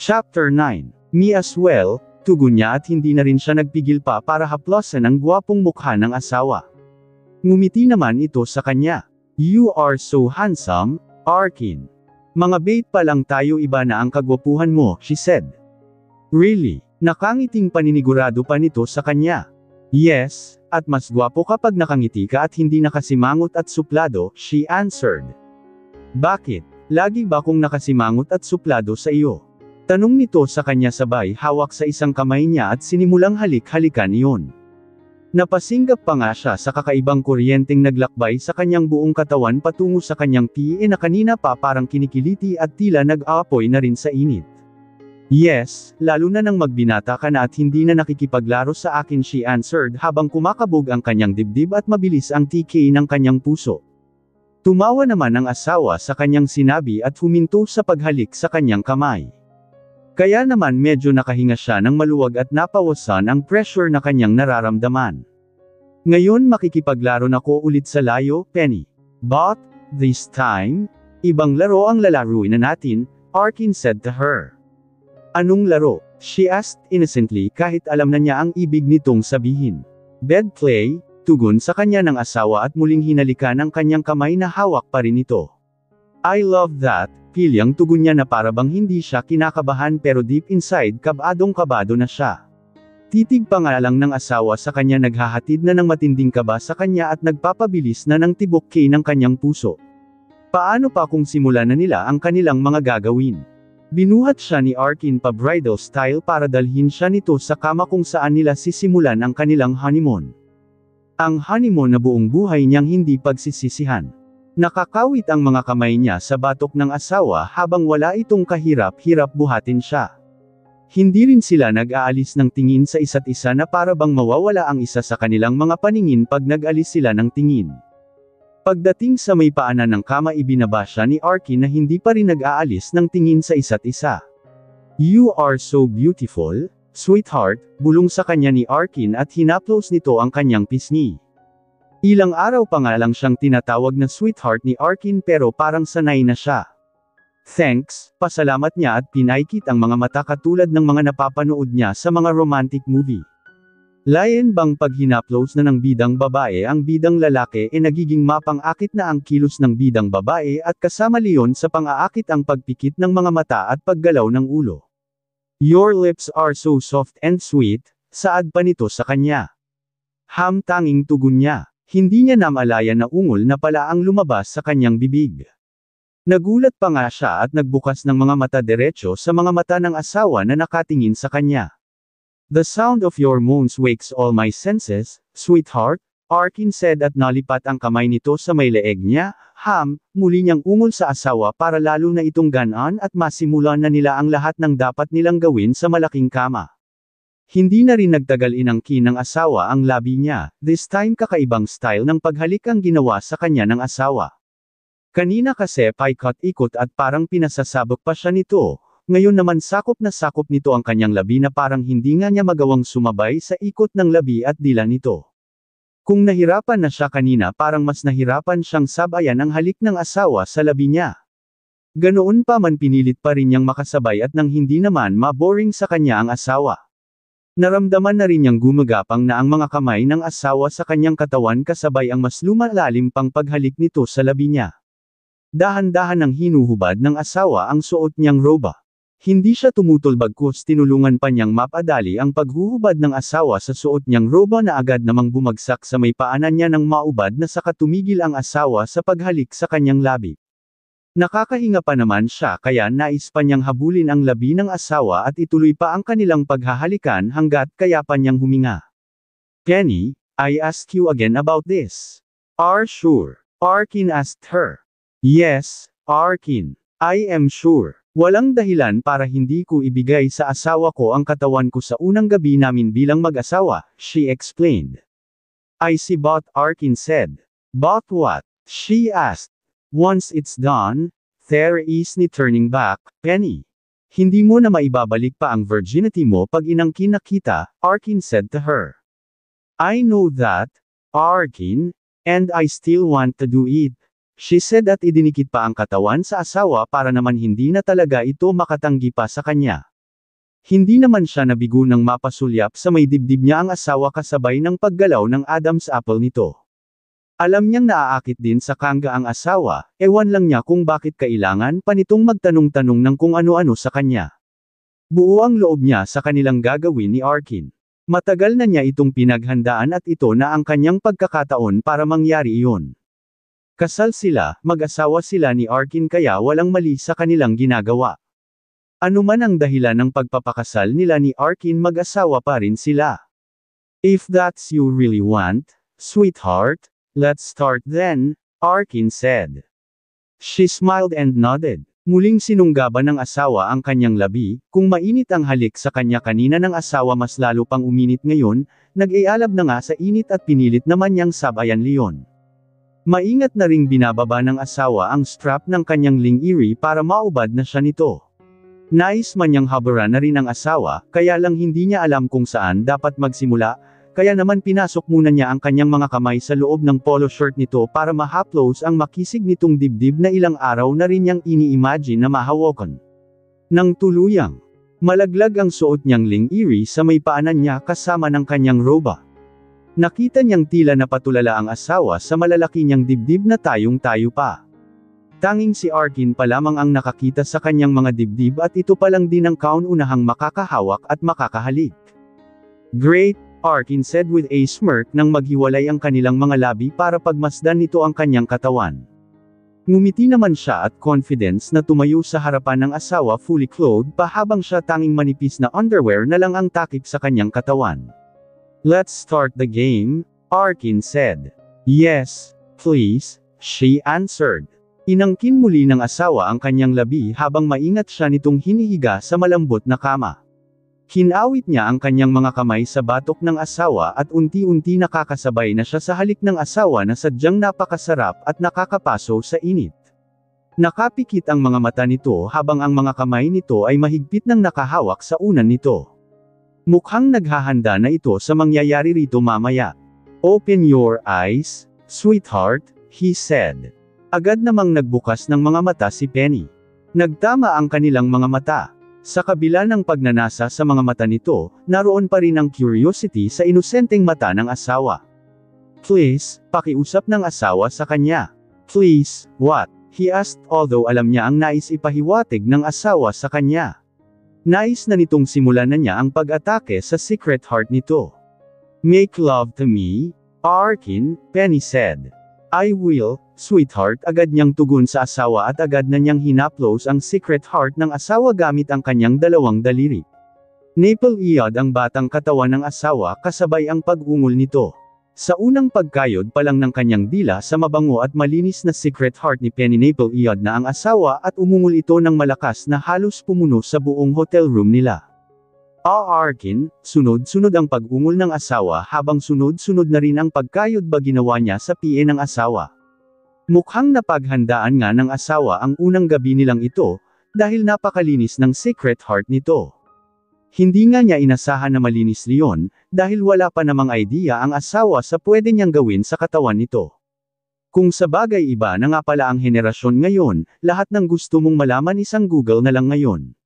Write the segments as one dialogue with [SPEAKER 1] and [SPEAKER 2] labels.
[SPEAKER 1] Chapter 9. Me as well, tugon niya at hindi na rin siya nagpigil pa para haplosan ang gwapong mukha ng asawa. Ngumiti naman ito sa kanya. You are so handsome, Arkin. Mga bait pa lang tayo, iba na ang kagwapuhan mo, she said. Really? Nakangiting paninigurado pa nito sa kanya. Yes, at mas gwapo kapag nakangiti ka at hindi nakasimangot at suplado, she answered. Bakit? Lagi ba kong nakasimangot at suplado sa iyo? Tanong nito sa kanya sabay hawak sa isang kamay niya at sinimulang halik-halikan iyon. Napasinggap pa nga siya sa kakaibang kuryenteng naglakbay sa kanyang buong katawan patungo sa kanyang pie na kanina pa parang kinikiliti at tila nag-aapoy na rin sa init. Yes, lalo na nang magbinata ka na at hindi na nakikipaglaro sa akin, she answered habang kumakabog ang kanyang dibdib at mabilis ang TK ng kanyang puso. Tumawa naman ang asawa sa kanyang sinabi at huminto sa paghalik sa kanyang kamay. Kaya naman medyo nakahinga siya ng maluwag at napawasan ang pressure na kanyang nararamdaman. Ngayon makikipaglaro na ko ulit sa layo, Penny. But, this time, ibang laro ang lalaruin na natin, Arkin said to her. Anong laro? She asked innocently kahit alam na niya ang ibig nitong sabihin. Bed play, tugon sa kanya ng asawa at muling hinalikan ang kanyang kamay na hawak pa rin ito. I love that. Pilyang tugon niya na para bang hindi siya kinakabahan pero deep inside kabadong-kabado na siya. Titig pa nga lang ng asawa sa kanya naghahatid na ng matinding kaba sa kanya at nagpapabilis na ng tibok ng kanyang puso. Paano pa kung simulan na nila ang kanilang mga gagawin? Binuhat siya ni Arkin pa bridal style para dalhin siya nito sa kama kung saan nila sisimulan ang kanilang honeymoon. Ang honeymoon na buong buhay niyang hindi pagsisisihan. Nakakawit ang mga kamay niya sa batok ng asawa habang wala itong kahirap-hirap buhatin siya. Hindi rin sila nag-aalis ng tingin sa isa't isa na para bang mawawala ang isa sa kanilang mga paningin pag nag-alis sila ng tingin. Pagdating sa may paanan ng kama ibinaba siya ni Arkin na hindi pa rin nag-aalis ng tingin sa isa't isa. You are so beautiful, sweetheart, bulong sa kanya ni Arkin at hinaplos nito ang kanyang pisngi. Ilang araw pa nga lang siyang tinatawag na sweetheart ni Arkin pero parang sanay na siya. Thanks, pasalamat niya at pinaikit ang mga mata katulad ng mga napapanood niya sa mga romantic movie. Layan bang pag hinaplos na ng bidang babae ang bidang lalaki nagiging mapang-akit na ang kilos ng bidang babae at kasama liyon sa pang-aakit ang pagpikit ng mga mata at paggalaw ng ulo. Your lips are so soft and sweet, saad pa nito sa kanya. Hamtanging tugon niya. Hindi niya namalaya na ungol na pala ang lumabas sa kanyang bibig. Nagulat pa nga siya at nagbukas ng mga mata diretso sa mga mata ng asawa na nakatingin sa kanya. The sound of your moans wakes all my senses, sweetheart, Arkin said at nalipat ang kamay nito sa may leeg niya, muli niyang ungol sa asawa para lalo na itong ganan at masimulan na nila ang lahat ng dapat nilang gawin sa malaking kama. Hindi na rin nagtagal inangkin ng asawa ang labi niya, this time kakaibang style ng paghalik ang ginawa sa kanya ng asawa. Kanina kasi paikot-ikot at parang pinasasabog pa siya nito, ngayon naman sakop na sakop nito ang kanyang labi na parang hindi nga niya magawang sumabay sa ikot ng labi at dila nito. Kung nahirapan na siya kanina parang mas nahirapan siyang sabayan ang halik ng asawa sa labi niya. Ganoon pa man pinilit pa rin niyang makasabay at nang hindi naman ma-boring sa kanya ang asawa. Naramdaman na rin niyang gumagapang na ang mga kamay ng asawa sa kanyang katawan kasabay ang mas lumalalim pang paghalik nito sa labi niya. Dahan-dahan ang hinuhubad ng asawa ang suot niyang roba. Hindi siya tumutol bagkus tinulungan pa niyang mapadali ang paghuhubad ng asawa sa suot niyang roba na agad namang bumagsak sa may paanan niya ng maubad na saka tumigil ang asawa sa paghalik sa kanyang labi. Nakakahinga pa naman siya kaya nais pa niyang habulin ang labi ng asawa at ituloy pa ang kanilang paghahalikan hanggat kaya pa niyang huminga. Penny, I ask you again about this. Are sure? Arkin asked her. Yes, Arkin. I am sure. Walang dahilan para hindi ko ibigay sa asawa ko ang katawan ko sa unang gabi namin bilang mag-asawa, she explained. I see but Arkin said. But what? She asked. Once it's done, there is no turning back, Penny. Hindi mo na maibabalik pa ang virginity mo pag inangkin na kita, Arkin said to her. I know that, Arkin, and I still want to do it, she said at idinikit pa ang katawan sa asawa para naman hindi na talaga ito makatanggi pa sa kanya. Hindi naman siya nabigo nang mapasulyap sa may dibdib niya ang asawa kasabay ng paggalaw ng Adam's apple nito. Alam niyang naaakit din sa kanga ang asawa, ewan lang niya kung bakit kailangan pa nitong magtanong-tanong ng kung ano-ano sa kanya. Buo ang loob niya sa kanilang gagawin ni Arkin. Matagal na niya itong pinaghandaan at ito na ang kanyang pagkakataon para mangyari iyon. Kasal sila, mag-asawa sila ni Arkin kaya walang mali sa kanilang ginagawa. Ano man ang dahilan ng pagpapakasal nila ni Arkin mag-asawa pa rin sila. If that's you really want, sweetheart, let's start then, Arkin said. She smiled and nodded. Muling sinunggaban ng asawa ang kanyang labi, kung mainit ang halik sa kanya kanina ng asawa mas lalo pang uminit ngayon, nag-ialab na nga sa init at pinilit naman niyang sabayan Leon. Maingat na ring binababa ng asawa ang strap ng kanyang lingerie para maubad na siya nito. Nais man niyang habaran na rin ang asawa, kaya lang hindi niya alam kung saan dapat magsimula, kaya naman pinasok muna niya ang kanyang mga kamay sa loob ng polo shirt nito para mahaplos ang makisig nitong dibdib na ilang araw na rin niyang ini-imagine na mahawakan. Nang tuluyang malaglag ang suot niyang lingerie sa may paanan niya kasama ng kanyang roba. Nakita niyang tila napatulala ang asawa sa malalaki niyang dibdib na tayong-tayo pa. Tanging si Arkin pa lamang ang nakakita sa kanyang mga dibdib at ito pa lang din ang kauna-unahang makakahawak at makakahalik. Great, Arkin said with a smirk nang maghiwalay ang kanilang mga labi para pagmasdan nito ang kanyang katawan. Ngumiti naman siya at confidence na tumayo sa harapan ng asawa fully clothed pa habang siya tanging manipis na underwear na lang ang takip sa kanyang katawan. Let's start the game, Arkin said. Yes, please, she answered. Inangkin muli ng asawa ang kanyang labi habang maingat siya nitong hinihiga sa malambot na kama. Hinawit niya ang kanyang mga kamay sa batok ng asawa at unti-unti nakakasabay na siya sa halik ng asawa na sadyang napakasarap at nakakapaso sa init. Nakapikit ang mga mata nito habang ang mga kamay nito ay mahigpit nang nakahawak sa unan nito. Mukhang naghahanda na ito sa mangyayari rito mamaya. Open your eyes, sweetheart, he said. Agad namang nagbukas ng mga mata si Penny. Nagtama ang kanilang mga mata. Sa kabila ng pagnanasa sa mga mata nito, naroon pa rin ang curiosity sa inosenteng mata ng asawa. Please, pakiusap ng asawa sa kanya. Please, what? He asked although alam niya ang nais ipahiwatig ng asawa sa kanya. Nais na nitong simulan na niya ang pag-atake sa secret heart nito. Make love to me, Arkin, Penny said. I will, sweetheart, agad niyang tugon sa asawa at agad na niyang hinaplos ang secret heart ng asawa gamit ang kanyang dalawang daliri. Naple-eyed ang batang katawan ng asawa kasabay ang pag-ungol nito. Sa unang pagkayod pa lang ng kanyang dila sa mabango at malinis na secret heart ni Penny naple-eyed na ang asawa at umungol ito ng malakas na halos pumuno sa buong hotel room nila. Arkin, sunod-sunod ang pag-ungol ng asawa habang sunod-sunod na rin ang pagkayod ba ginawa niya sa piye ng asawa. Mukhang napaghandaan nga ng asawa ang unang gabi nilang ito, dahil napakalinis ng secret heart nito. Hindi nga niya inasahan na malinis Leon, dahil wala pa namang idea ang asawa sa pwede niyang gawin sa katawan nito. Kung sa bagay iba na nga pala ang henerasyon ngayon, lahat ng gusto mong malaman isang Google na lang ngayon.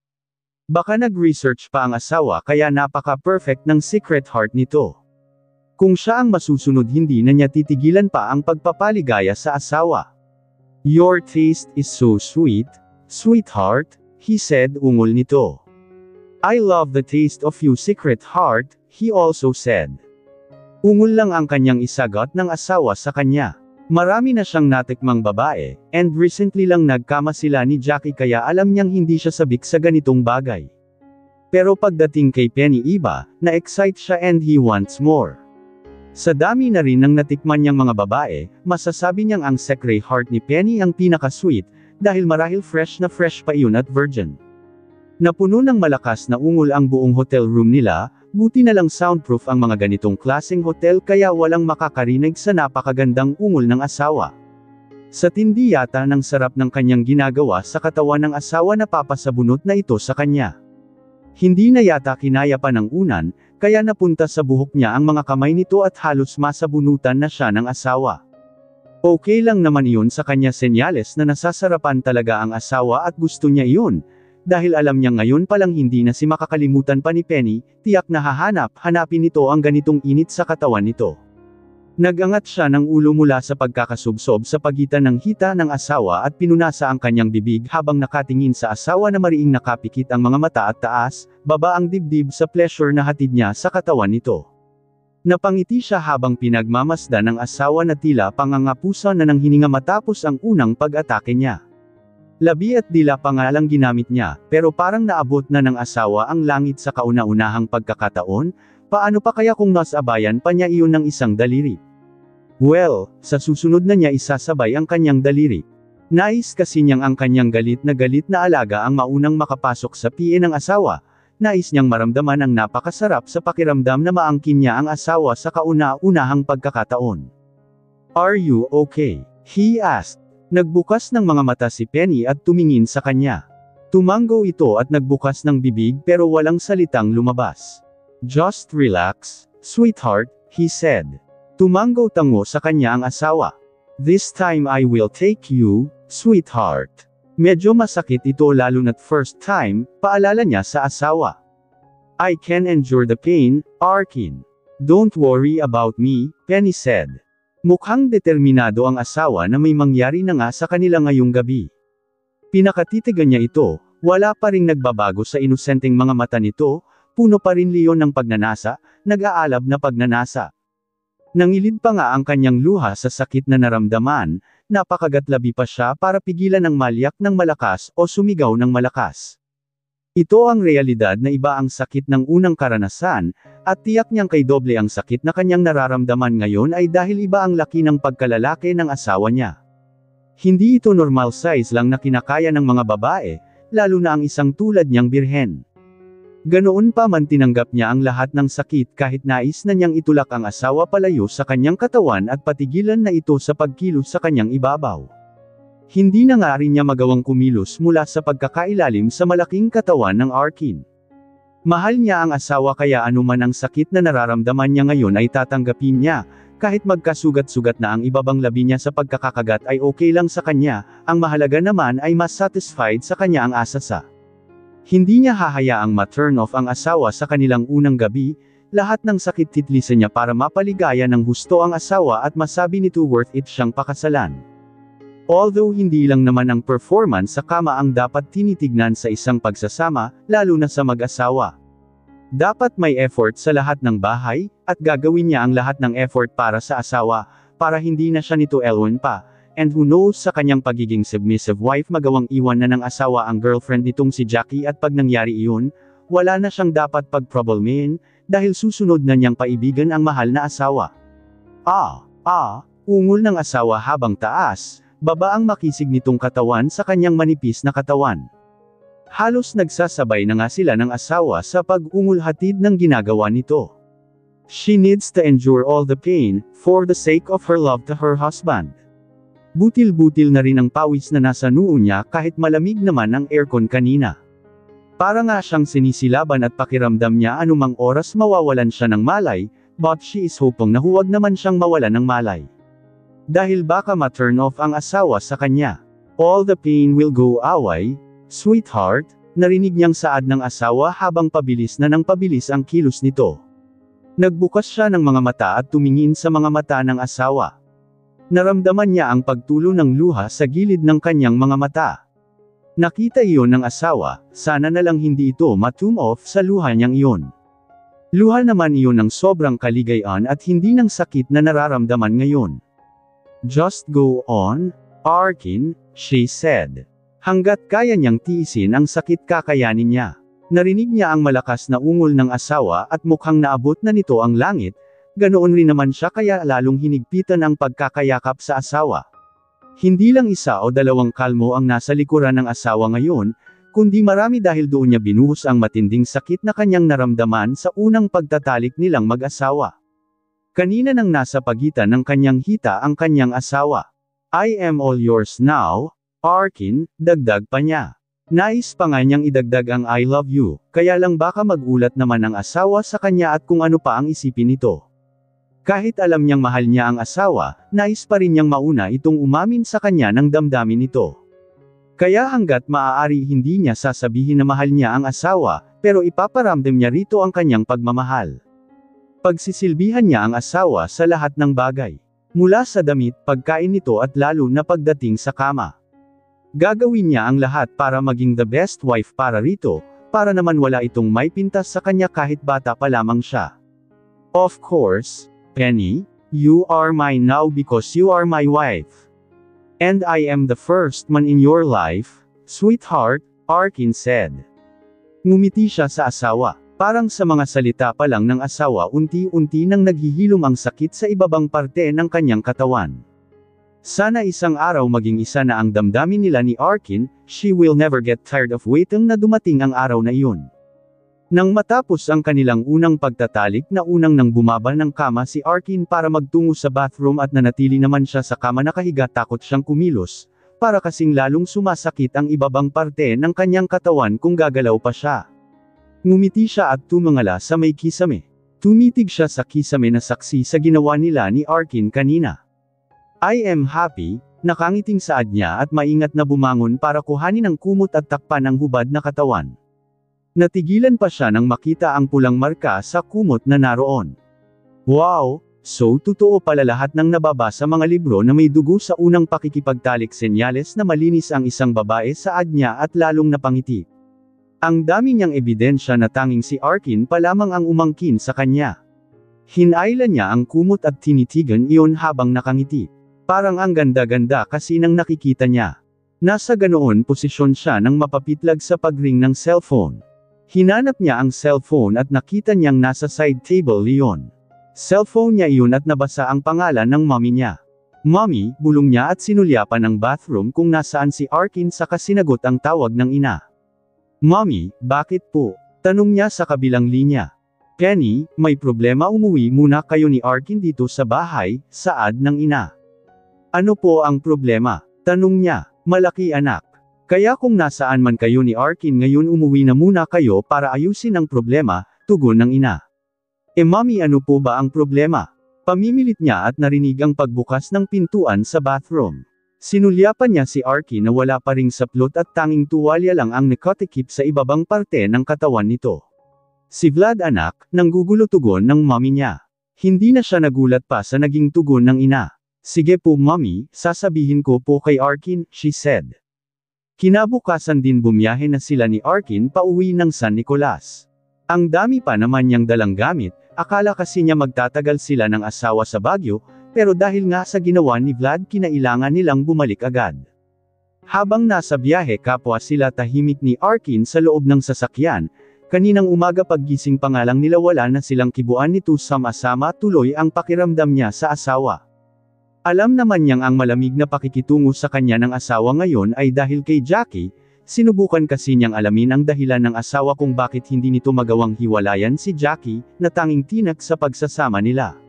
[SPEAKER 1] Baka nag-research pa ang asawa kaya napaka-perfect ng secret heart nito. Kung siya ang masusunod hindi na niya titigilan pa ang pagpapaligaya sa asawa. Your taste is so sweet, sweetheart, he said ungol nito. I love the taste of you secret heart, he also said. Ungol lang ang kanyang isagot ng asawa sa kanya. Marami na siyang natikmang babae, and recently lang nagkama sila ni Jackie kaya alam niyang hindi siya sabik sa ganitong bagay. Pero pagdating kay Penny iba, na-excite siya and he wants more. Sa dami na rin ng natikman niyang mga babae, masasabi niyang ang secret heart ni Penny ang pinaka-sweet, dahil marahil fresh na fresh pa iyon at virgin. Napuno ng malakas na ungol ang buong hotel room nila, buti na lang soundproof ang mga ganitong klaseng hotel kaya walang makakarinig sa napakagandang ungol ng asawa. Sa tindi yata ng sarap ng kanyang ginagawa sa katawan ng asawa na papasabunot na ito sa kanya. Hindi na yata kinaya pa ng unan, kaya napunta sa buhok niya ang mga kamay nito at halos masabunutan na siya ng asawa. Okay lang naman iyon sa kanya senyales na nasasarapan talaga ang asawa at gusto niya iyon, dahil alam niya ngayon palang hindi na si makakalimutan pa ni Penny, tiyak na hanapin nito ang ganitong init sa katawan nito. Nagangat siya ng ulo mula sa pagkakasubsob sa pagitan ng hita ng asawa at pinunasa ang kanyang bibig habang nakatingin sa asawa na mariing nakapikit ang mga mata at taas, baba ang dibdib sa pleasure na hatid niya sa katawan nito. Napangiti siya habang pinagmamasdan ng asawa na tila pangangapusan na ng hininga matapos ang unang pag-atake niya. Labi at dila pa nga lang ginamit niya, pero parang naabot na ng asawa ang langit sa kauna-unahang pagkakataon, paano pa kaya kung nasabayan pa niya iyon ng isang daliri? Well, sa susunod na niya isasabay ang kanyang daliri. Nais kasi niyang ang kanyang galit na alaga ang maunang makapasok sa piye ng asawa. Nais niyang maramdaman ang napakasarap sa pakiramdam na maangkin niya ang asawa sa kauna-unahang pagkakataon. Are you okay? He asked. Nagbukas ng mga mata si Penny at tumingin sa kanya. Tumango ito at nagbukas ng bibig pero walang salitang lumabas. Just relax, sweetheart, he said. Tumango tango sa kanya ang asawa. This time I will take you, sweetheart. Medyo masakit ito lalo na't first time, paalala niya sa asawa. I can endure the pain, Arkin. Don't worry about me, Penny said. Mukhang determinado ang asawa na may mangyari na nga sa kanila ngayong gabi. Pinakatitigan niya ito, wala pa ring nagbabago sa inosenteng mga mata nito, puno pa rin leon ng pagnanasa, nag-aalab na pagnanasa. Nangilid pa nga ang kanyang luha sa sakit na naramdaman, napakagatlabi pa siya para pigilan ng malyak ng malakas o sumigaw ng malakas. Ito ang realidad na iba ang sakit ng unang karanasan, at tiyak niyang kay doble ang sakit na kanyang nararamdaman ngayon ay dahil iba ang laki ng pagkalalaki ng asawa niya. Hindi ito normal size lang na kinakaya ng mga babae, lalo na ang isang tulad niyang birhen. Ganoon pa man tinanggap niya ang lahat ng sakit kahit nais na niyang itulak ang asawa palayo sa kanyang katawan at patigilan na ito sa pagkilos sa kanyang ibabaw. Hindi na nga rin niya magawang kumilos mula sa pagkakailalim sa malaking katawan ng Arkin. Mahal niya ang asawa kaya anuman ang sakit na nararamdaman niya ngayon ay tatanggapin niya, kahit magkasugat-sugat na ang ibabang labi niya sa pagkakakagat ay okay lang sa kanya, ang mahalaga naman ay mas satisfied sa kanya ang asasa. Hindi niya hahayaang ma-turn off ang asawa sa kanilang unang gabi, lahat ng sakit titlisan niya para mapaligaya ng husto ang asawa at masabi nito worth it siyang pakasalan. Although hindi lang naman ang performance sa kama ang dapat tinitignan sa isang pagsasama, lalo na sa mag-asawa. Dapat may effort sa lahat ng bahay, at gagawin niya ang lahat ng effort para sa asawa, para hindi na siya nito elwan pa. And who knows sa kanyang pagiging submissive wife magawang iwan na ng asawa ang girlfriend nitong si Jackie at pag nangyari iyon, wala na siyang dapat pagproblemahin, dahil susunod na niyang paibigan ang mahal na asawa. Ungol ng asawa habang taas, baba ang makisig nitong katawan sa kanyang manipis na katawan. Halos nagsasabay na nga sila ng asawa sa pag-ungol hatid ng ginagawa nito. She needs to endure all the pain, for the sake of her love to her husband. Butil-butil na rin ang pawis na nasa noo niya kahit malamig naman ang aircon kanina. Para nga siyang sinisilaban at pakiramdam niya anumang oras mawawalan siya ng malay, but she is hoping na huwag naman siyang mawalan ng malay. Dahil baka ma-turn off ang asawa sa kanya. All the pain will go away, sweetheart, narinig niyang saad ng asawa habang pabilis na ng pabilis ang kilos nito. Nagbukas siya ng mga mata at tumingin sa mga mata ng asawa. Naramdaman niya ang pagtulo ng luha sa gilid ng kanyang mga mata. Nakita iyon ng asawa, sana na lang hindi ito ma-turn off sa luha niyang iyon. Luha naman iyon ng sobrang kaligayahan at hindi ng sakit na nararamdaman ngayon. Just go on, Arkin, she said. Hanggat kaya niyang tiisin ang sakit kakayanin niya. Narinig niya ang malakas na ungol ng asawa at mukhang naabot na nito ang langit, ganoon rin naman siya kaya lalong hinigpitan ang pagkakayakap sa asawa. Hindi lang isa o dalawang kalmo ang nasa likuran ng asawa ngayon, kundi marami dahil doon niya binuhos ang matinding sakit na kanyang naramdaman sa unang pagtatalik nilang mag-asawa. Kanina nang nasa pagitan ng kanyang hita ang kanyang asawa. I am all yours now, Arkin, dagdag pa niya. Nais pa nga niyang idagdag ang I love you, kaya lang baka magulat naman ang asawa sa kanya at kung ano pa ang isipin nito. Kahit alam niyang mahal niya ang asawa, nais pa rin niyang mauna itong umamin sa kanya ng damdamin nito. Kaya hanggat maaari hindi niya sasabihin na mahal niya ang asawa, pero ipaparamdam niya rito ang kanyang pagmamahal. Pagsisilbihan niya ang asawa sa lahat ng bagay. Mula sa damit, pagkain nito at lalo na pagdating sa kama. Gagawin niya ang lahat para maging the best wife para rito, para naman wala itong may pintas sa kanya kahit bata pa lamang siya. Of course, Penny, you are mine now because you are my wife. And I am the first man in your life, sweetheart, Arkin said. Ngumiti siya sa asawa. Parang sa mga salita pa lang ng asawa unti-unti nang naghihilom ang sakit sa ibabang parte ng kanyang katawan. Sana isang araw maging isa na ang damdamin nila ni Arkin, she will never get tired of waiting na dumating ang araw na iyon. Nang matapos ang kanilang unang pagtatalik na unang nang bumaba ng kama si Arkin para magtungo sa bathroom at nanatili naman siya sa kama nakahiga takot siyang kumilos, para kasing lalong sumasakit ang ibabang parte ng kanyang katawan kung gagalaw pa siya. Ngumiti siya at tumangala sa may kisame. Tumitig siya sa kisame na saksi sa ginawa nila ni Arkin kanina. I am happy, nakangiting saad niya at maingat na bumangon para kuhanin ang kumot at takpan ang hubad na katawan. Natigilan pa siya nang makita ang pulang marka sa kumot na naroon. Wow, so totoo pala lahat ng nababasa mga libro na may dugo sa unang pakikipagtalik senyales na malinis ang isang babae saad niya at lalong napangiti. Ang dami niyang ebidensya na tanging si Arkin pa lamang ang umangkin sa kanya. Hinailan niya ang kumot at tinitigan iyon habang nakangiti. Parang ang ganda-ganda kasi nang nakikita niya. Nasa ganoon posisyon siya nang mapapitlag sa pagring ng cellphone. Hinanap niya ang cellphone at nakita niyang nasa side table iyon. Cellphone niya iyon at nabasa ang pangalan ng mommy niya. Mommy, bulong niya at sinulyapan ang bathroom kung nasaan si Arkin saka sinagot ang tawag ng ina. Mommy, bakit po? Tanong niya sa kabilang linya. Penny, may problema umuwi muna kayo ni Arkin dito sa bahay, saad ng ina. Ano po ang problema? Tanong niya. Malaki anak. Kaya kung nasaan man kayo ni Arkin ngayon umuwi na muna kayo para ayusin ang problema, tugon ng ina. Mommy ano po ba ang problema? Pamimilit niya at narinig ang pagbukas ng pintuan sa bathroom. Sinulyapan niya si Arkin na wala pa ring saplot at tanging tuwalya lang ang nakatikip sa ibabang parte ng katawan nito. Si Vlad anak, nanggugulo tugon ng mommy niya. Hindi na siya nagulat pa sa naging tugon ng ina. Sige po mommy, sasabihin ko po kay Arkin, she said. Kinabukasan din bumiyahe na sila ni Arkin pauwi ng San Nicolas. Ang dami pa naman niyang dalang gamit, akala kasi niya magtatagal sila ng asawa sa Baguio, pero dahil nga sa ginawa ni Vlad kinailangan nilang bumalik agad. Habang nasa biyahe kapwa sila tahimik ni Arkin sa loob ng sasakyan, kaninang umaga paggising pa nga lang nila wala na silang kibuan nito sama-sama tuloy ang pakiramdam niya sa asawa. Alam naman niyang ang malamig na pakikitungo sa kanya ng asawa ngayon ay dahil kay Jackie, sinubukan kasi niyang alamin ang dahilan ng asawa kung bakit hindi nito magawang hiwalayan si Jackie, na tanging tinak sa pagsasama nila.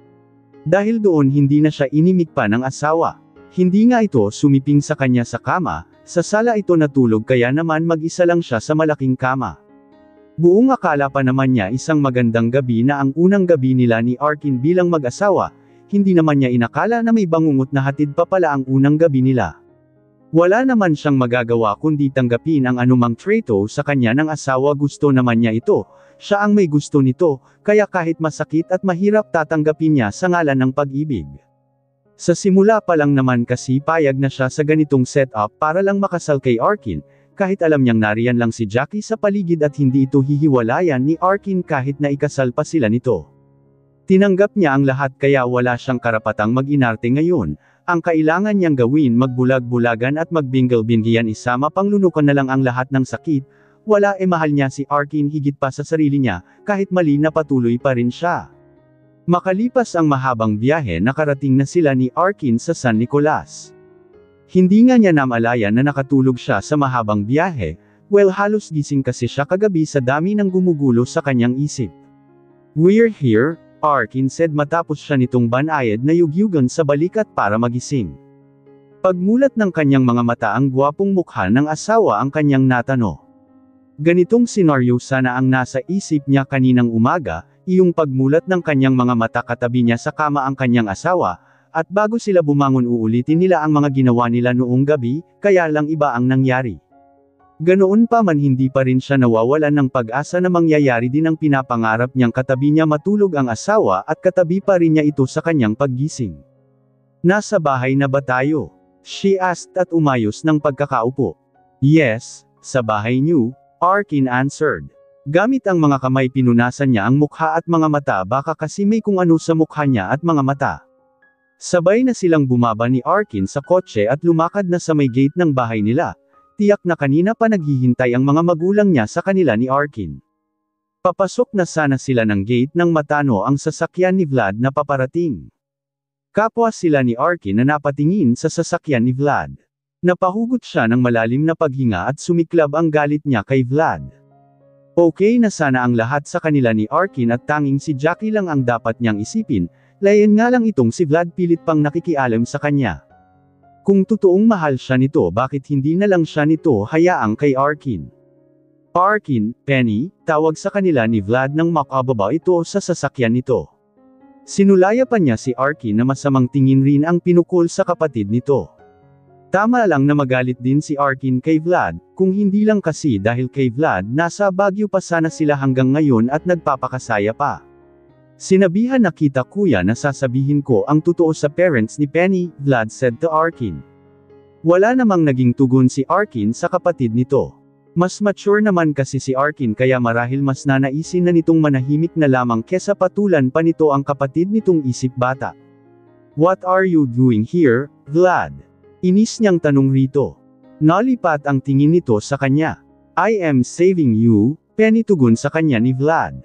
[SPEAKER 1] Dahil doon hindi na siya inimik pa ng asawa. Hindi nga ito sumiping sa kanya sa kama, sa sala ito natulog kaya naman mag-isa lang siya sa malaking kama. Buong akala pa naman niya isang magandang gabi na ang unang gabi nila ni Arkin bilang mag-asawa, hindi naman niya inakala na may bangungot na hatid pa pala ang unang gabi nila. Wala naman siyang magagawa kundi tanggapin ang anumang treto sa kanya ng asawa gusto naman niya ito, siya ang may gusto nito, kaya kahit masakit at mahirap tatanggapin niya sa ngalan ng pag-ibig. Sa simula pa lang naman kasi payag na siya sa ganitong setup para lang makasal kay Arkin, kahit alam niyang nariyan lang si Jackie sa paligid at hindi ito hihiwalayan ni Arkin kahit na ikasal pa sila nito. Tinanggap niya ang lahat kaya wala siyang karapatang mag-inarte ngayon, ang kailangan niyang gawin magbulag-bulagan at magbingal-binggian isama panglunukan na lang ang lahat ng sakit, wala mahal niya si Arkin higit pa sa sarili niya, kahit mali na patuloy pa rin siya. Makalipas ang mahabang biyahe nakarating na sila ni Arkin sa San Nicolas. Hindi nga niya namalayan na nakatulog siya sa mahabang biyahe, well halos gising kasi siya kagabi sa dami ng gumugulo sa kanyang isip. We're here, Arkin said matapos siya nitong banayad na yugyugan sa balikat para magising. Pagmulat ng kanyang mga mata ang gwapong mukha ng asawa ang kanyang natano. Ganitong senaryo sana ang nasa isip niya kaninang umaga, iyong pagmulat ng kanyang mga mata katabi niya sa kama ang kanyang asawa, at bago sila bumangon uulitin nila ang mga ginawa nila noong gabi, kaya lang iba ang nangyari. Ganoon pa man hindi pa rin siya nawawalan ng pag-asa na mangyayari din ang pinapangarap niyang katabi niya matulog ang asawa at katabi pa rin niya ito sa kanyang paggising. Nasa bahay na ba tayo? She asked at umayos ng pagkakaupo. Yes, sa bahay niyo, Arkin answered. Gamit ang mga kamay pinunasan niya ang mukha at mga mata baka kasi may kung ano sa mukha niya at mga mata. Sabay na silang bumaba ni Arkin sa kotse at lumakad na sa may gate ng bahay nila. Tiyak na kanina pa naghihintay ang mga magulang niya sa kanila ni Arkin. Papasok na sana sila ng gate nang matano ang sasakyan ni Vlad na paparating. Kapwa sila ni Arkin na napatingin sa sasakyan ni Vlad. Napahugot siya ng malalim na paghinga at sumiklab ang galit niya kay Vlad. Okay na sana ang lahat sa kanila ni Arkin at tanging si Jackie lang ang dapat niyang isipin, layan nga lang itong si Vlad pilit pang nakikialam sa kanya. Kung totoong mahal siya nito bakit hindi na lang siya nito hayaang kay Arkin? Arkin, Penny, tawag sa kanila ni Vlad nang makababa ito sa sasakyan nito. Sinulaya pa niya si Arkin na masamang tingin rin ang pinukol sa kapatid nito. Tama lang na magalit din si Arkin kay Vlad, kung hindi lang kasi dahil kay Vlad nasa Baguio pa sana sila hanggang ngayon at nagpapakasaya pa. Sinabihan na kita kuya na sasabihin ko ang totoo sa parents ni Penny, Vlad said to Arkin. Wala namang naging tugon si Arkin sa kapatid nito. Mas mature naman kasi si Arkin kaya marahil mas nanaisin na nitong manahimik na lamang kesa patulan pa nito ang kapatid nitong isip bata. What are you doing here, Vlad? Inis niyang tanong rito. Nalipat ang tingin nito sa kanya. I am saving you, Penny tugon sa kanya ni Vlad.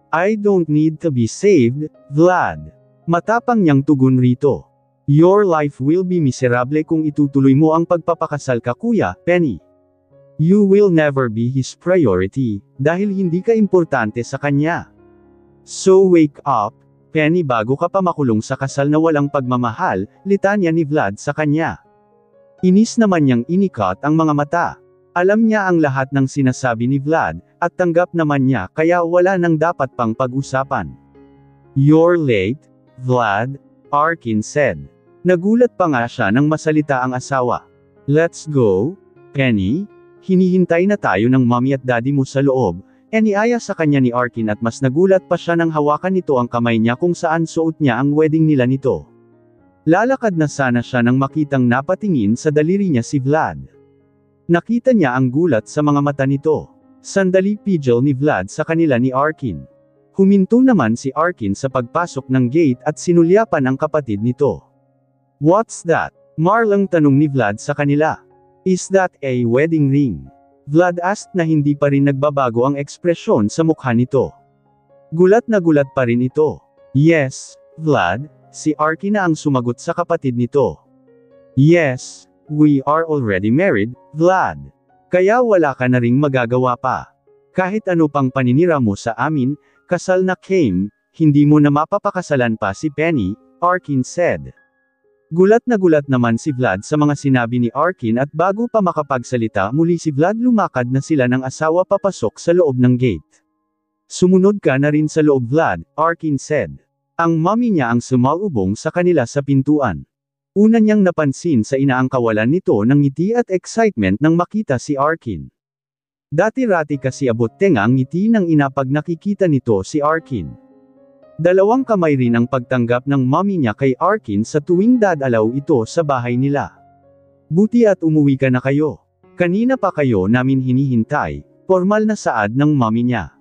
[SPEAKER 1] I don't need to be saved, Vlad. Matapang niyang tugon rito. Your life will be miserable kung itutuloy mo ang pagpapakasal ka kuya, Penny. You will never be his priority, dahil hindi ka importante sa kanya. So wake up, Penny bago ka pa makulong sa kasal na walang pagmamahal, litanya ni Vlad sa kanya. Inis naman niyang inikat ang mga mata. Alam niya ang lahat ng sinasabi ni Vlad, at tanggap naman niya kaya wala nang dapat pang pag-usapan. You're late, Vlad, Arkin said. Nagulat pa nga siya nang masalita ang asawa. Let's go, Penny. Hinihintay na tayo ng mommy at daddy mo sa loob. Iniaya sa kanya ni Arkin at mas nagulat pa siya nang hawakan nito ang kamay niya kung saan suot niya ang wedding nila nito. Lalakad na sana siya nang makitang napatingin sa daliri niya si Vlad. Nakita niya ang gulat sa mga mata nito. Sandali pidgel ni Vlad sa kanila ni Arkin. Huminto naman si Arkin sa pagpasok ng gate at sinulyapan ang kapatid nito. What's that? Marlang tanong ni Vlad sa kanila. Is that a wedding ring? Vlad asked na hindi pa rin nagbabago ang ekspresyon sa mukha nito. Gulat na gulat pa rin ito. Yes, Vlad, si Arkin na ang sumagot sa kapatid nito. Yes, we are already married, Vlad. Kaya wala ka na ring magagawa pa. Kahit ano pang paninira mo sa amin, kasal na came, hindi mo na mapapakasalan pa si Penny, Arkin said. Gulat na gulat naman si Vlad sa mga sinabi ni Arkin at bago pa makapagsalita muli si Vlad lumakad na sila ng asawa papasok sa loob ng gate. Sumunod ka na rin sa loob Vlad, Arkin said. Ang mommy niya ang sumalubong sa kanila sa pintuan. Una niyang napansin sa inaang kawalan nito ng ngiti at excitement nang makita si Arkin. Dati-rati kasi abot tenga ang ngiti ng ina pag nakikita nito si Arkin. Dalawang kamay rin ang pagtanggap ng mommy niya kay Arkin sa tuwing dadalaw ito sa bahay nila. Buti at umuwi ka na kayo. Kanina pa kayo namin hinihintay, formal na saad ng mommy niya.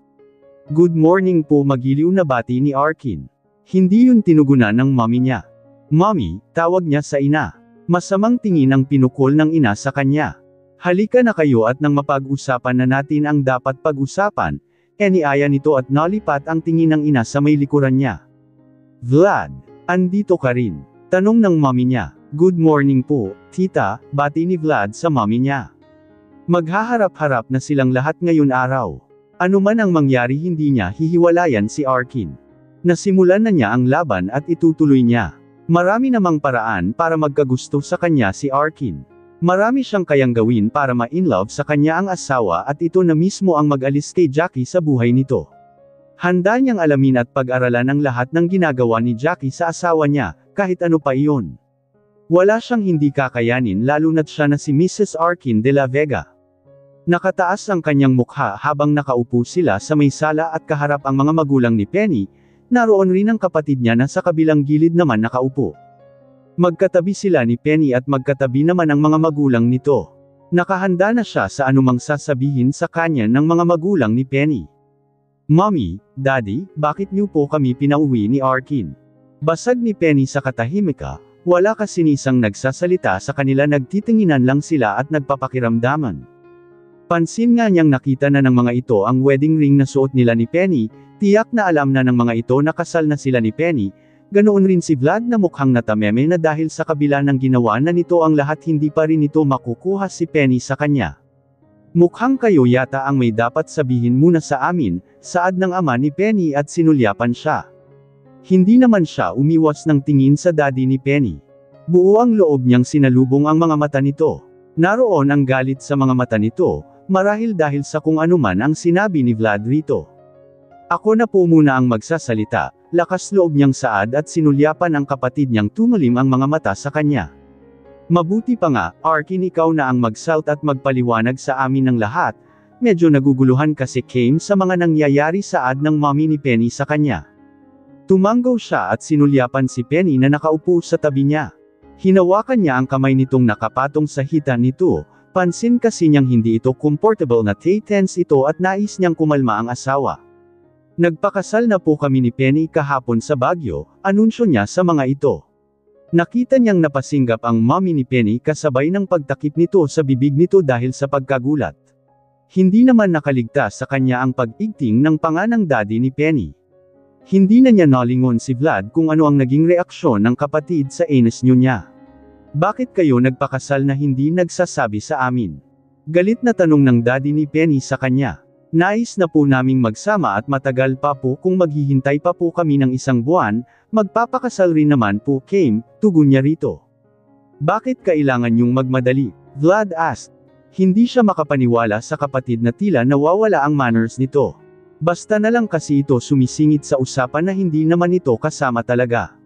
[SPEAKER 1] Good morning po magiliw na bati ni Arkin. Hindi yun tinugunan ng mommy niya. Mommy, tawag niya sa ina. Masamang tingin ang pinukol ng ina sa kanya. Halika na kayo at nang mapag-usapan na natin ang dapat pag-usapan, iniaya nito at nalipat ang tingin ng ina sa may likuran niya. Vlad, andito ka rin? Tanong ng mommy niya. Good morning po, tita, bati ni Vlad sa mommy niya. Maghaharap-harap na silang lahat ngayon araw. Ano man ang mangyari hindi niya hihiwalayan si Arkin. Nasimulan na niya ang laban at itutuloy niya. Marami namang paraan para magkagusto sa kanya si Arkin. Marami siyang kayang gawin para ma-inlove sa kanya ang asawa at ito na mismo ang mag-alis kay Jackie sa buhay nito. Handa niyang alamin at pag-aralan ang lahat ng ginagawa ni Jackie sa asawa niya, kahit ano pa iyon. Wala siyang hindi kakayanin lalo na't siya na si Mrs. Arkin de la Vega. Nakataas ang kanyang mukha habang nakaupo sila sa may sala at kaharap ang mga magulang ni Penny, naroon rin ang kapatid niya na sa kabilang gilid naman nakaupo. Magkatabi sila ni Penny at magkatabi naman ang mga magulang nito. Nakahanda na siya sa anumang sasabihin sa kanya ng mga magulang ni Penny. "Mommy, Daddy, bakit niyo po kami pinauwi ni Arkin?" Basag ni Penny sa katahimika, wala kasinisang nagsasalita sa kanila, nagtitinginan lang sila at nagpapakiramdaman. Pansin nga niyang nakita na ng mga ito ang wedding ring na suot nila ni Penny, tiyak na alam na ng mga ito na kasal na sila ni Penny, ganoon rin si Vlad na mukhang natameme na dahil sa kabila ng ginawa na nito ang lahat hindi pa rin ito makukuha si Penny sa kanya. "Mukhang kayo yata ang may dapat sabihin muna sa amin," saad ng ama ni Penny at sinulyapan siya. Hindi naman siya umiwas ng tingin sa daddy ni Penny. Buo ang loob niyang sinalubong ang mga mata nito. Naroon ang galit sa mga mata nito, marahil dahil sa kung anuman ang sinabi ni Vlad rito. "Ako na po muna ang magsasalita," lakas loob niyang saad at sinulyapan ang kapatid niyang tumalim ang mga mata sa kanya. "Mabuti pa nga, Arkin, ikaw na ang mag-salt at magpaliwanag sa amin ng lahat." Medyo naguguluhan kasi Kim sa mga nangyayari, saad ng mommy ni Penny sa kanya. Tumanggaw siya at sinulyapan si Penny na nakaupo sa tabi niya. Hinawakan niya ang kamay nitong nakapatong sa hita nito. Pansin kasi niyang hindi ito comfortable na tense ito at nais niyang kumalma ang asawa. "Nagpakasal na po kami ni Penny kahapon sa Baguio," anunsyo niya sa mga ito. Nakita niyang napasinggap ang mommy ni Penny kasabay ng pagtakip nito sa bibig nito dahil sa pagkagulat. Hindi naman nakaligtas sa kanya ang pag-igting ng panga ng daddy ni Penny. Hindi na niya nalingon si Vlad kung ano ang naging reaksyon ng kapatid sa anus niya. "Bakit kayo nagpakasal na hindi nagsasabi sa amin?" Galit na tanong ng daddy ni Penny sa kanya. "Nais na po naming magsama at matagal pa po, kung maghihintay pa po kami ng 1 buwan, magpapakasal rin naman po Kim," tugon niya rito. "Bakit kailangan niyong magmadali?" Vlad asked. Hindi siya makapaniwala sa kapatid na tila nawawala ang manners nito. Basta na lang kasi ito sumisingit sa usapan na hindi naman ito kasama talaga.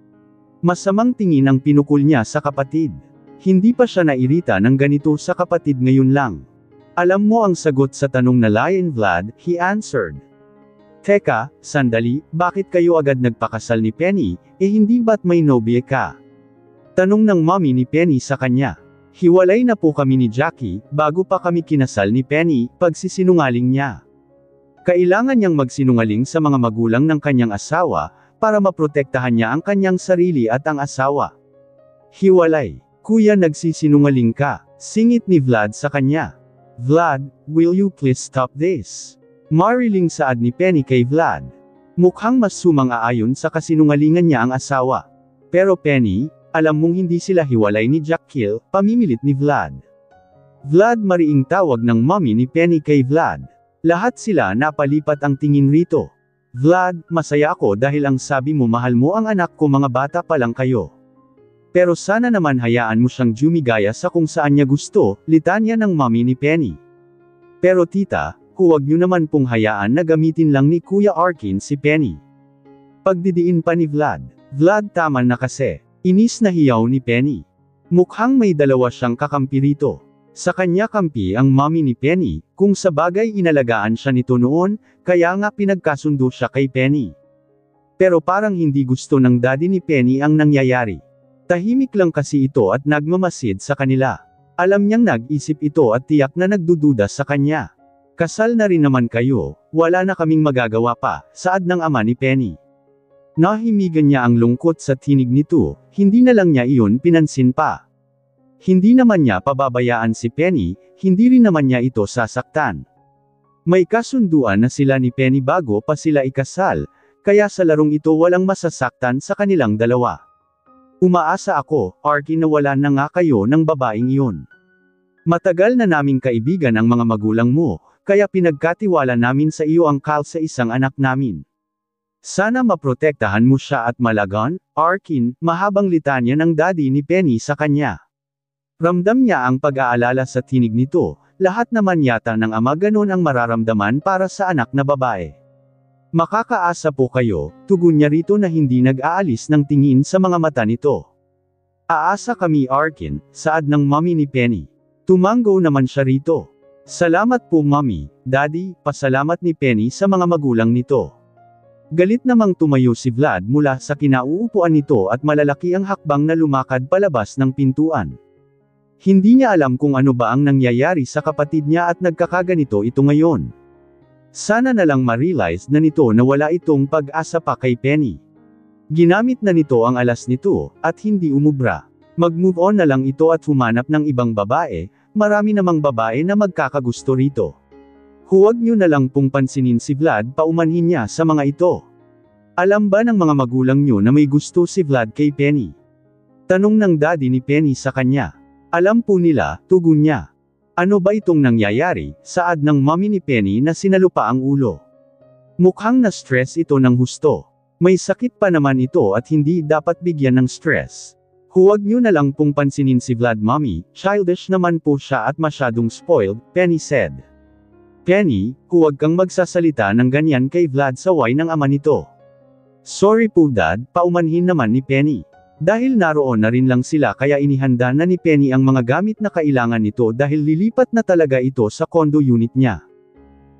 [SPEAKER 1] Masamang tingin ang pinukol niya sa kapatid. Hindi pa siya nairita ng ganito sa kapatid ngayon lang. "Alam mo ang sagot sa tanong na Lion Vlad," he answered. "Teka, sandali, bakit kayo agad nagpakasal ni Penny, hindi ba't may nobye ka?" Tanong ng mommy ni Penny sa kanya. "Hiwalay na po kami ni Jackie, bago pa kami kinasal ni Penny," pagsisinungaling niya. Kailangan niyang magsinungaling sa mga magulang ng kanyang asawa, para maprotektahan niya ang kanyang sarili at ang asawa. "Hiwalay. Kuya, nagsisinungaling ka," singit ni Vlad sa kanya. "Vlad, will you please stop this?" Mariling saad ni Penny kay Vlad. Mukhang mas sumang-aayon sa kasinungalingan niya ang asawa. "Pero Penny, alam mong hindi sila hiwalay ni Jackie," pamimilit ni Vlad. "Vlad," mariing tawag ng mommy ni Penny kay Vlad. Lahat sila napalipat ang tingin rito. "Vlad, masaya ako dahil ang sabi mo mahal mo ang anak ko, mga bata pa lang kayo. Pero sana naman hayaan mo siyang jumigaya sa kung saan niya gusto," litanya ng mommy ni Penny. "Pero tita, huwag niyo naman pong hayaan na gamitin lang ni Kuya Arkin si Penny." Pagdidiin pa ni Vlad. "Vlad, tama na kasi." Inis na hiyaw ni Penny. Mukhang may dalawa siyang kakampi rito. Sa kanya kampi ang mommy ni Penny, kung sa bagay inalagaan siya nito noon, kaya nga pinagkasundo siya kay Penny. Pero parang hindi gusto ng daddy ni Penny ang nangyayari. Tahimik lang kasi ito at nagmamasid sa kanila. Alam niyang nag-isip ito at tiyak na nagdududa sa kanya. "Kasal na rin naman kayo, wala na kaming magagawa pa," saad ng ama ni Penny. Nahimigan niya ang lungkot sa tinig nito, hindi na lang niya iyon pinansin pa. Hindi naman niya pababayaan si Penny, hindi rin naman niya ito sasaktan. May kasunduan na sila ni Penny bago pa sila ikasal, kaya sa larong ito walang masasaktan sa kanilang dalawa. "Umaasa ako, Arkin, na wala na nga kayo ng babaeng iyon. Matagal na naming kaibigan ang mga magulang mo, kaya pinagkatiwala namin sa iyo ang sa isang anak namin. Sana maprotektahan mo siya at malagan, Arkin," mahabang litanya ng daddy ni Penny sa kanya. Ramdam niya ang pag-aalala sa tinig nito, lahat naman yata ng ama ganon ang mararamdaman para sa anak na babae. Makakaasa po kayo, tugon niya rito na hindi nag-aalis ng tingin sa mga mata nito. Aasa kami Arkin, saad ng mommy ni Penny. Tumango naman siya rito. Salamat po mommy, daddy, pasalamat ni Penny sa mga magulang nito. Galit namang tumayo si Vlad mula sa kinauupuan nito at malalaki ang hakbang na lumakad palabas ng pintuan. Hindi niya alam kung ano ba ang nangyayari sa kapatid niya at nagkakaganito ito ngayon. Sana na lang ma-realize na nito na wala itong pag-asa pa kay Penny. Ginamit na nito ang alas nito, at hindi umubra. Mag-move on na lang ito at humanap ng ibang babae, marami namang babae na magkakagusto rito. Huwag niyo na lang pong pansinin si Vlad paumanhin niya sa mga ito. Alam ba ng mga magulang niyo na may gusto si Vlad kay Penny? Tanong ng daddy ni Penny sa kanya. Alam po nila, tugon niya. Ano ba itong nangyayari, saad ng mommy ni Penny na sinalupa ang ulo. Mukhang na-stress ito ng husto. May sakit pa naman ito at hindi dapat bigyan ng stress. Huwag niyo na lang pong pansinin si Vlad mommy, childish naman po siya at masyadong spoiled, Penny said. Penny, huwag kang magsasalita ng ganyan kay Vlad saway ng ama nito. Sorry po dad, paumanhin naman ni Penny. Dahil naroon na rin lang sila kaya inihanda na ni Penny ang mga gamit na kailangan nito dahil lilipat na talaga ito sa condo unit niya.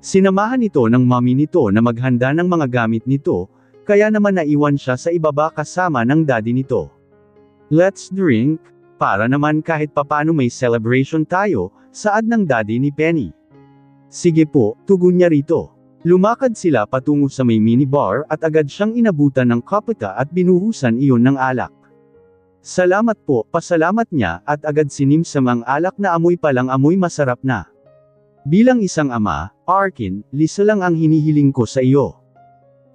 [SPEAKER 1] Sinamahan ito ng mommy nito na maghanda ng mga gamit nito, kaya naman naiwan siya sa ibaba kasama ng daddy nito. Let's drink, para naman kahit papano may celebration tayo, saad ng daddy ni Penny. Sige po, tugon niya rito. Lumakad sila patungo sa may minibar at agad siyang inabutan ng kapita at binuhusan iyon ng alak. Salamat po, pasalamat niya, at agad sinimsam ang alak na amoy palang amoy masarap na. Bilang isang ama, Arkin, lisa lang ang hinihiling ko sa iyo.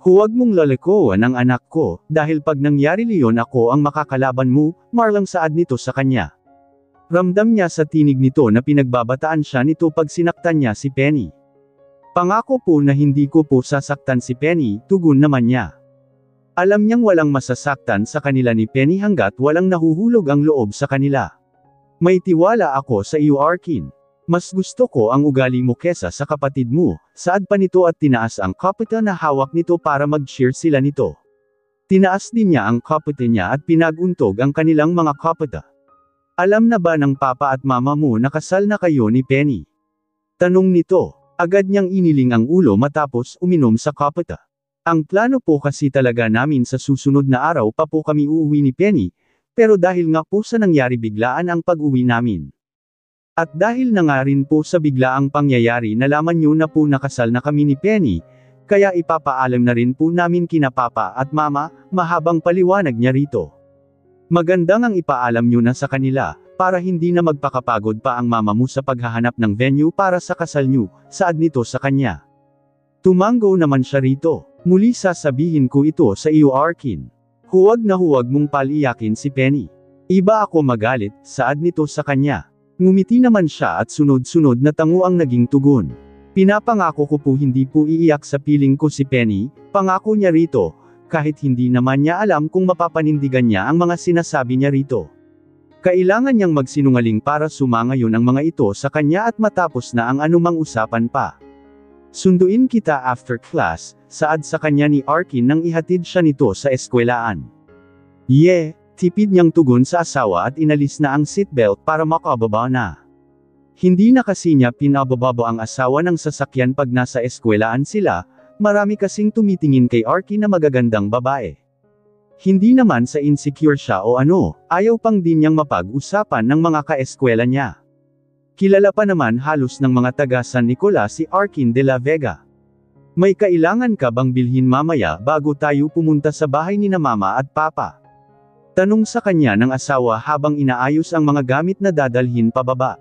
[SPEAKER 1] Huwag mong lalikoan ang anak ko, dahil pag nangyari liyon ako ang makakalaban mo, marlang saad nito sa kanya. Ramdam niya sa tinig nito na pinagbabataan siya nito pag sinaktan niya si Penny. Pangako po na hindi ko po sasaktan si Penny, tugon naman niya. Alam niyang walang masasaktan sa kanila ni Penny hanggat walang nahuhulog ang loob sa kanila. May tiwala ako sa iyo Arkin. Mas gusto ko ang ugali mo kesa sa kapatid mo, saad pa nito at tinaas ang kapita na hawak nito para mag-cheer sila nito. Tinaas din niya ang kapita niya at pinaguntog ang kanilang mga kapita. Alam na ba ng papa at mama mo na kasal na kayo ni Penny? Tanong nito. Agad niyang iniling ang ulo matapos uminom sa kapita. Ang plano po kasi talaga namin sa susunod na araw pa po kami uuwi ni Penny, pero dahil nga po sa nangyari biglaan ang pag-uwi namin. At dahil na nga rin po sa biglaang pangyayari nalaman niyo na po nakasal na kami ni Penny, kaya ipapaalam na rin po namin kina papa at mama, mahabang paliwanag niya rito. Magandang ang ipaalam niyo na sa kanila, para hindi na magpakapagod pa ang mama mo sa paghahanap ng venue para sa kasal niyo, saad nito sa kanya. Tumango naman siya rito. Muli sasabihin ko ito sa iyo Arkin. Huwag na huwag mong paliyakin si Penny. Iba ako magalit, saad nito sa kanya. Ngumiti naman siya at sunod-sunod na tango ang naging tugon. Pinapangako ko po hindi po iiyak sa piling ko si Penny, pangako niya rito, kahit hindi naman niya alam kung mapapanindigan niya ang mga sinasabi niya rito. Kailangan niyang magsinungaling para sumangayon ang mga ito sa kanya at matapos na ang anumang usapan pa. Sunduin kita after class, saad sa kanya ni Arkin nang ihatid siya nito sa eskwelaan. Tipid niyang tugon sa asawa at inalis na ang seatbelt para makababa na. Hindi na kasi niya pinabababa ang asawa ng sasakyan pag nasa eskwelaan sila, marami kasing tumitingin kay Arkin na magagandang babae. Hindi naman sa insecure siya o ano, ayaw pang din niyang mapag-usapan ng mga kaeskwela niya. Kilala pa naman halos ng mga taga San Nicolas si Arkin de la Vega. May kailangan ka bang bilhin mamaya bago tayo pumunta sa bahay ni na mama at papa? Tanong sa kanya ng asawa habang inaayos ang mga gamit na dadalhin pababa.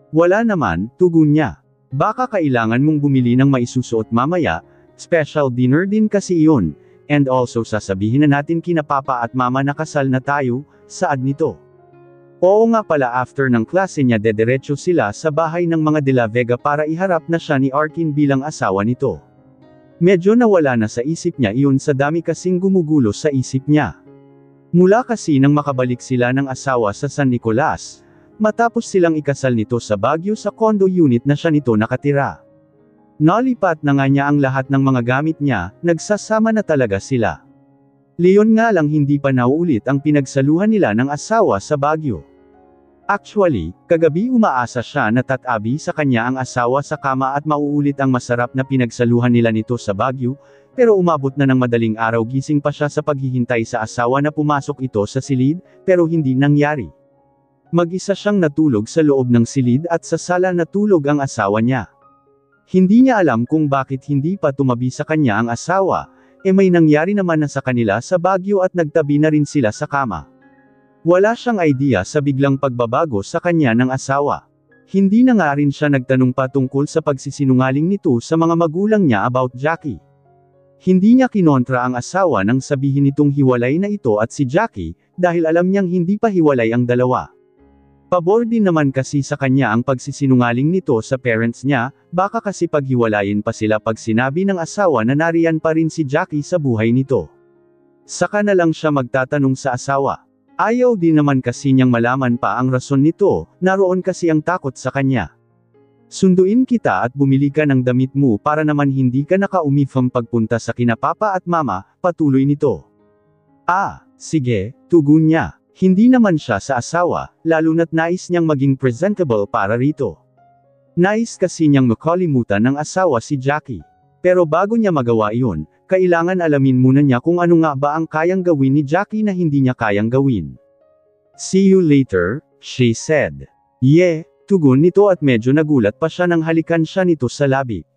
[SPEAKER 1] Wala naman, tugon niya. Baka kailangan mong bumili ng maisusuot mamaya, special dinner din kasi iyon, and also sasabihin na natin kina papa at mama na kasal na tayo, saad nito. Oo nga pala after ng klase niya dederecho sila sa bahay ng mga De La Vega para iharap na siya ni Arkin bilang asawa nito. Medyo nawala na sa isip niya iyon sa dami kasing gumugulo sa isip niya. Mula kasi nang makabalik sila ng asawa sa San Nicolas, matapos silang ikasal nito sa Baguio sa condo unit na siya nito nakatira. Nalipat na nga niya ang lahat ng mga gamit niya, nagsasama na talaga sila. Leon nga lang hindi pa nauulit ang pinagsaluhan nila ng asawa sa Baguio. Actually, kagabi umaasa siya na tatabi sa kanya ang asawa sa kama at mauulit ang masarap na pinagsaluhan nila nito sa Baguio, pero umabot na ng madaling araw gising pa siya sa paghihintay sa asawa na pumasok ito sa silid, pero hindi nangyari. Mag-isa siyang natulog sa loob ng silid at sa sala natulog ang asawa niya. Hindi niya alam kung bakit hindi pa tumabi sa kanya ang asawa, may nangyari naman na sa kanila sa Baguio at nagtabi na rin sila sa kama. Wala siyang idea sa biglang pagbabago sa kanya ng asawa. Hindi na nga rin siya nagtanong pa tungkol sa pagsisinungaling nito sa mga magulang niya about Jackie. Hindi niya kinontra ang asawa nang sabihin nitong hiwalay na ito at si Jackie, dahil alam niyang hindi pa hiwalay ang dalawa. Pabor din naman kasi sa kanya ang pagsisinungaling nito sa parents niya, baka kasi paghiwalayin pa sila pag sinabi ng asawa na nariyan pa rin si Jackie sa buhay nito. Saka na lang siya magtatanong sa asawa. Ayaw din naman kasi niyang malaman pa ang rason nito, naroon kasi ang takot sa kanya. Sunduin kita at bumili ka ng damit mo para naman hindi ka nakaumifam pagpunta sa kina papa at mama, patuloy nito. Sige, tugon niya. Hindi naman siya sa asawa, lalo na't nais niyang maging presentable para rito. Nais kasi niyang makalimutan ng asawa si Jackie. Pero bago niya magawa iyon, kailangan alamin muna niya kung ano nga ba ang kayang gawin ni Jackie na hindi niya kayang gawin. See you later, she said. Tugon nito at medyo nagulat pa siya nang halikan siya nito sa labi.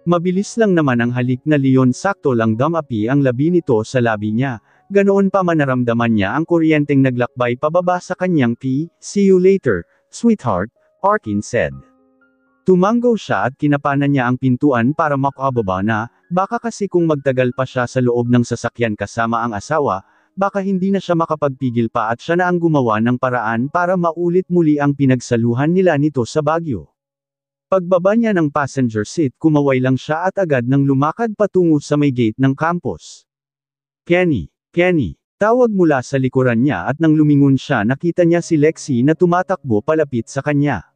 [SPEAKER 1] Mabilis lang naman ang halik na Leon, sakto lang dumapi ang labi nito sa labi niya. Ganoon pa man naramdaman niya ang kuryenteng naglakbay pababa sa kanyang See you later, sweetheart, Arkin said. Tumango siya at kinapanan niya ang pintuan para makababa na, baka kasi kung magtagal pa siya sa loob ng sasakyan kasama ang asawa, baka hindi na siya makapagpigil pa at siya na ang gumawa ng paraan para maulit muli ang pinagsaluhan nila nito sa Baguio. Pagbaba niya ng passenger seat, kumaway lang siya at agad nang lumakad patungo sa may gate ng campus. Kenny, tawag mula sa likuran niya at nang lumingon siya nakita niya si Lexi na tumatakbo palapit sa kanya.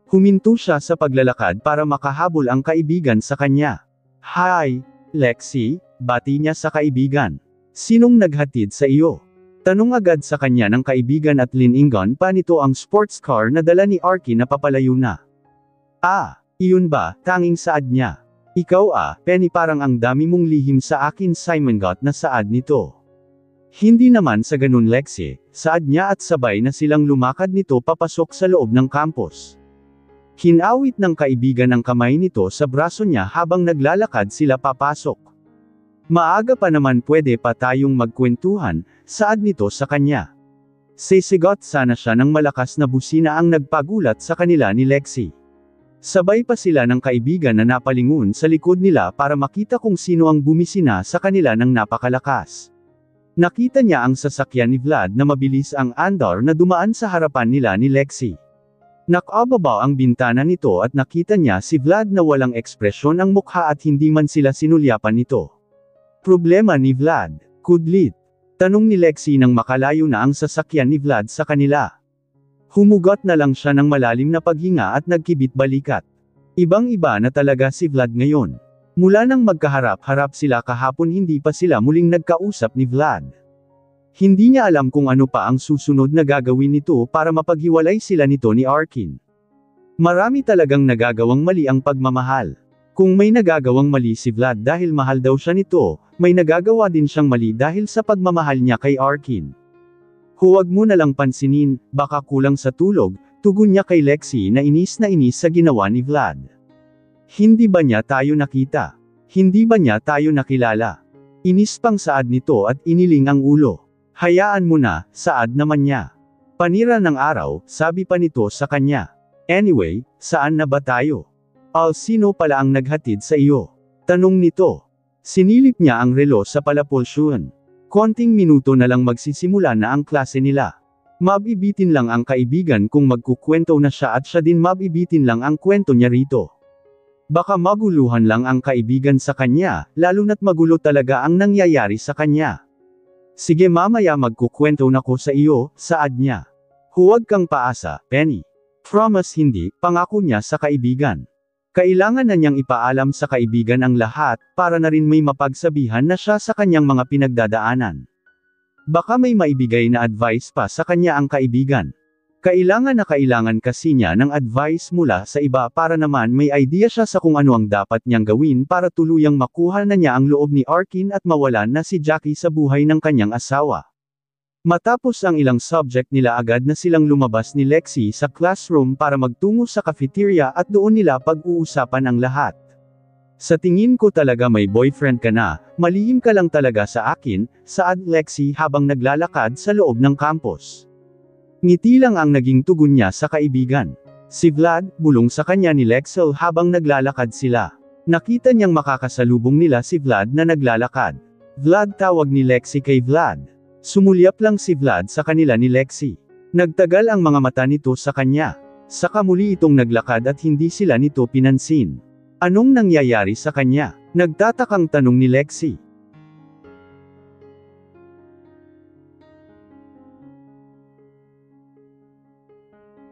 [SPEAKER 1] Huminto siya sa paglalakad para makahabol ang kaibigan sa kanya. Hi, Lexi, bati niya sa kaibigan. Sinong naghatid sa iyo? Tanong agad sa kanya ng kaibigan at liningan pa nito ang sports car na dala ni Arky na papalayo na. Iyon ba, tanging saad niya. Ikaw Penny, parang ang dami mong lihim sa akin, Simon got na saad nito. Hindi naman sa ganun Lexi, saad niya at sabay na silang lumakad nito papasok sa loob ng campus. Kinawit ng kaibigan ang kamay nito sa braso niya habang naglalakad sila papasok. Maaga pa naman, pwede pa tayong magkwentuhan, saad nito sa kanya. Sisigot sana siya ng malakas na busina ang nagpagulat sa kanila ni Lexi. Sabay pa sila ng kaibigan na napalingon sa likod nila para makita kung sino ang bumisina sa kanila ng napakalakas. Nakita niya ang sasakyan ni Vlad na mabilis ang andar na dumaan sa harapan nila ni Lexi. Nakababaw ang bintana nito at nakita niya si Vlad na walang ekspresyon ang mukha at hindi man sila sinulyapan nito. Problema ni Vlad, kudlit? Tanong ni Lexi nang makalayo na ang sasakyan ni Vlad sa kanila. Humugot na lang siya ng malalim na paghinga at nagkibit-balikat. Ibang-iba na talaga si Vlad ngayon. Mula nang magkaharap-harap sila kahapon, hindi pa sila muling nagkausap ni Vlad. Hindi niya alam kung ano pa ang susunod na gagawin nito para mapaghiwalay sila nito ni Arkin. Marami talagang nagagawang mali ang pagmamahal. Kung may nagagawang mali si Vlad dahil mahal daw siya nito, may nagagawa din siyang mali dahil sa pagmamahal niya kay Arkin. Huwag mo na lang pansinin, baka kulang sa tulog, tugon niya kay Lexi na inis sa ginawa ni Vlad. Hindi ba niya tayo nakita? Hindi ba niya tayo nakilala? Inis pang saad nito at iniling ang ulo. Hayaan mo na, saad naman niya. Panira ng araw, sabi pa nito sa kanya. Anyway, saan na ba tayo? Sino pala ang naghatid sa iyo? Tanong nito. Sinilip niya ang relo sa palapulsyuan. Konting minuto na lang magsisimula na ang klase nila. Mabibitin lang ang kaibigan kung magkukwento na siya at siya din mabibitin lang ang kwento niya rito. Baka maguluhan lang ang kaibigan sa kanya, lalo na't magulo talaga ang nangyayari sa kanya. Sige, mamaya magkukwento na ko sa iyo, saad niya. Huwag kang paasa, Penny. Promise hindi, pangako niya sa kaibigan. Kailangan na niyang ipaalam sa kaibigan ang lahat, para na rin may mapagsabihan na siya sa kanyang mga pinagdadaanan. Baka may maibigay na advice pa sa kanya ang kaibigan. Kailangan kasi niya ng advice mula sa iba para naman may idea siya sa kung ano ang dapat niyang gawin para tuluyang makuha na niya ang loob ni Arkin at mawalan na si Jackie sa buhay ng kanyang asawa. Matapos ang ilang subject nila agad na silang lumabas ni Lexi sa classroom para magtungo sa cafeteria at doon nila pag-uusapan ang lahat. Sa tingin ko talaga may boyfriend ka na, malihim ka lang talaga sa akin, saad Lexi habang naglalakad sa loob ng campus. Ngiti lang ang naging tugon niya sa kaibigan. Si Vlad, bulong sa kanya ni Lexel habang naglalakad sila. Nakita niyang makakasalubong nila si Vlad na naglalakad. Vlad, tawag ni Lexi kay Vlad. Sumulyap lang si Vlad sa kanila ni Lexi. Nagtagal ang mga mata nito sa kanya. Saka muli itong naglakad at hindi sila nito pinansin. Anong nangyayari sa kanya? Nagtatakang tanong ni Lexi.